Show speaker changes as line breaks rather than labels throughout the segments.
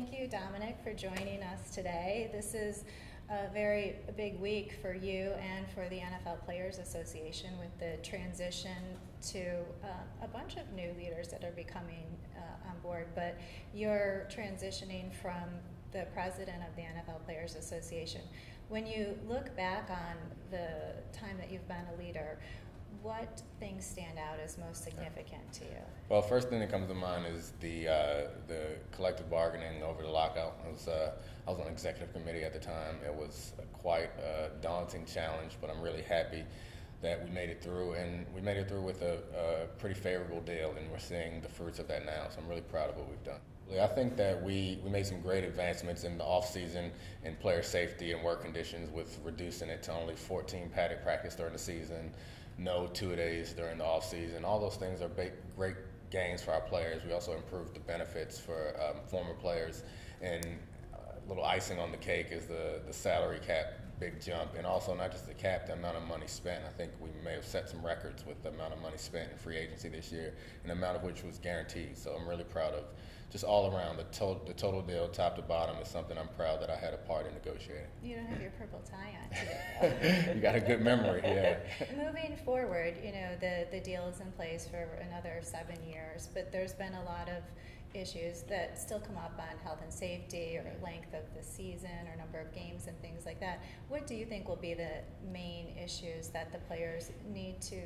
thank you, Dominic, for joining us today. This is a very big week for you and for the NFL Players Association with the transition to a bunch of new leaders that are becoming on board. But you're transitioning from the president of the NFL Players Association. When you look back on the time that you've been a leader, what things stand out as most significant to you?
Well, first thing that comes to mind is the collective bargaining over the lockout. I was on the executive committee at the time. It was quite a daunting challenge, but I'm really happy that we made it through, and we made it through with a pretty favorable deal, and we're seeing the fruits of that now, so I'm really proud of what we've done. I think that we made some great advancements in the off-season in player safety and work conditions, with reducing it to only 14 padded practice during the season, no two-a-days during the off-season. All those things are great gains for our players. We also improved the benefits for former players, and a little icing on the cake is the salary cap big jump, and also not just the cap, the amount of money spent. I think we may have set some records with the amount of money spent in free agency this year, and the amount of which was guaranteed. So I'm really proud of just all around the total deal, top to bottom, is something I'm proud that I had a part in negotiating.
You don't have your purple tie on today.
You got a good memory, yeah.
Moving forward, you know, the deal is in place for another 7 years, but there's been a lot of issues that still come up on health and safety, or length of the season, or number of games and things like that. What do you think will be the main issues that the players need to,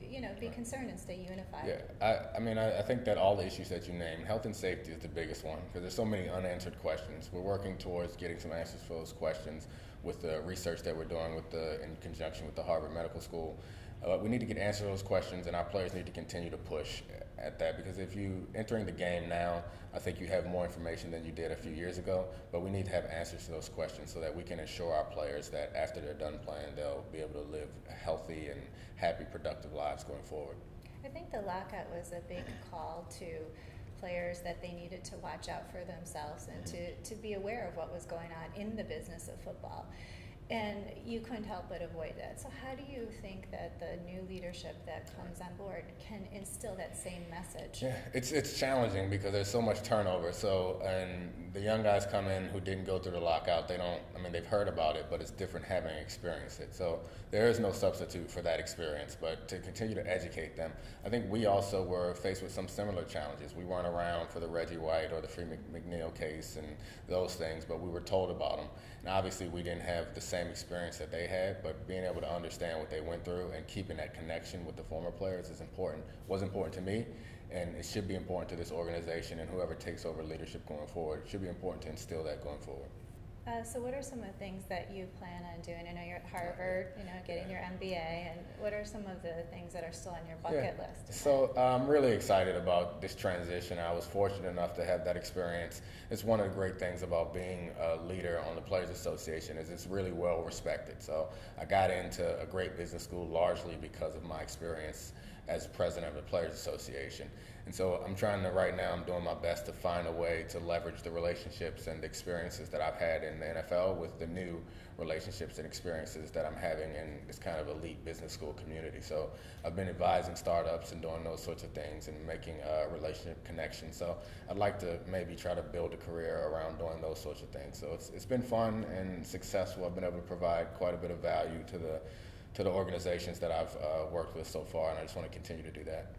you know, be concerned and stay unified?
Yeah, I think that all the issues that you named, health and safety is the biggest one, because there's so many unanswered questions. We're working towards getting some answers for those questions with the research that we're doing in conjunction with the Harvard Medical School. We need to get answers to those questions, and our players need to continue to push at that, because if you entering the game now, I think you have more information than you did a few years ago, but we need to have answers to those questions so that we can assure our players that after they're done playing, they'll be able to live healthy and happy, productive lives going forward.
I think the lockout was a big call to players that they needed to watch out for themselves and to be aware of what was going on in the business of football. And you couldn't help but avoid that. So how do you think that the new leadership that comes on board can instill that same message?
Yeah, it's challenging because there's so much turnover. So, and the young guys come in who didn't go through the lockout. They've heard about it, but it's different having experienced it. So there is no substitute for that experience, but to continue to educate them. I think we also were faced with some similar challenges. We weren't around for the Reggie White or the Free McNeil case and those things, but we were told about them. And obviously we didn't have the same experience that they had, but being able to understand what they went through and keeping that connection with the former players was important to me, and it should be important to this organization and whoever takes over leadership going forward. It should be important to instill that going forward.
So what are some of the things that you plan on doing? I know you're at Harvard, you know, getting your MBA, and what are some of the things that are still on your bucket list?
So I'm really excited about this transition. I was fortunate enough to have that experience. It's one of the great things about being a leader on the Players Association is it's really well respected. So I got into a great business school largely because of my experience as president of the Players Association. And so I'm doing my best to find a way to leverage the relationships and the experiences that I've had in the NFL with the new relationships and experiences that I'm having in this kind of elite business school community. So I've been advising startups and doing those sorts of things and making relationship connections. So I'd like to maybe try to build a career around doing those sorts of things. So it's been fun and successful. I've been able to provide quite a bit of value to the organizations that I've worked with so far, and I just want to continue to do that.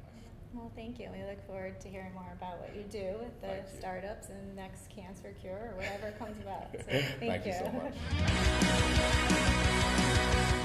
Well, thank you. We look forward to hearing more about what you do with the startups and next cancer cure or whatever comes about. So thank you
so much.